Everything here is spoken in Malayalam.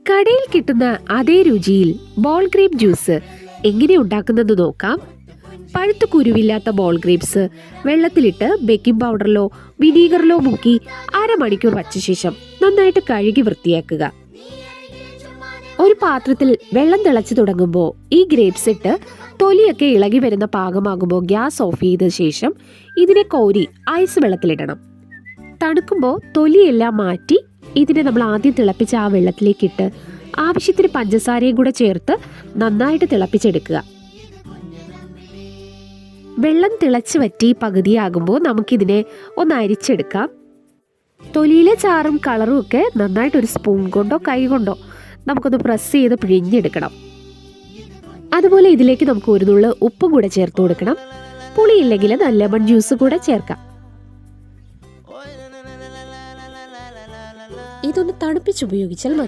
കടയിൽ കിട്ടുന്ന അതേ രുചിയിൽ ബോൾ ഗ്രേപ്പ് ജ്യൂസ് എങ്ങനെ ഉണ്ടാക്കുന്നതെന്ന് നോക്കാം. പഴുത്ത കുരുവില്ലാത്ത ബോൾ ഗ്രേപ്സ് വെള്ളത്തിലിട്ട് ബേക്കിംഗ് പൗഡറിലോ വിനീഗറിലോ മുക്കി അരമണിക്കൂർ വച്ച ശേഷം നന്നായിട്ട് കഴുകി വൃത്തിയാക്കുക. ഒരു പാത്രത്തിൽ വെള്ളം തിളച്ചു തുടങ്ങുമ്പോൾ ഈ ഗ്രേപ്സ് ഇട്ട് തൊലിയൊക്കെ ഇളകി വരുന്ന പാകമാകുമ്പോൾ ഗ്യാസ് ഓഫ് ചെയ്ത ശേഷം ഇതിനെ കോരി ഐസ് വെള്ളത്തിലിടണം. തണുക്കുമ്പോൾ തൊലിയെല്ലാം മാറ്റി ഇതിനെ നമ്മൾ ആദ്യം തിളപ്പിച്ച ആ വെള്ളത്തിലേക്കിട്ട് ആവശ്യത്തിന് പഞ്ചസാരയും കൂടെ ചേർത്ത് നന്നായിട്ട് തിളപ്പിച്ചെടുക്കുക. വെള്ളം തിളച്ച് വറ്റി പകുതിയാകുമ്പോൾ നമുക്കിതിനെ ഒന്ന് അരിച്ചെടുക്കാം. തൊലിയിലെ ചാറും കളറും ഒക്കെ നന്നായിട്ട് ഒരു സ്പൂൺ കൊണ്ടോ കൈ കൊണ്ടോ നമുക്കൊന്ന് പ്രസ് ചെയ്ത് പിഴിഞ്ഞെടുക്കണം. അതുപോലെ ഇതിലേക്ക് നമുക്ക് ഒരു നുള്ള് ഉപ്പും കൂടെ ചേർത്ത് കൊടുക്കണം. പുളിയില്ലെങ്കിൽ ലെമൺ ജ്യൂസ് കൂടെ ചേർക്കാം. ഇതൊന്ന് തണുപ്പിച്ചുപയോഗിച്ചാൽ മതി.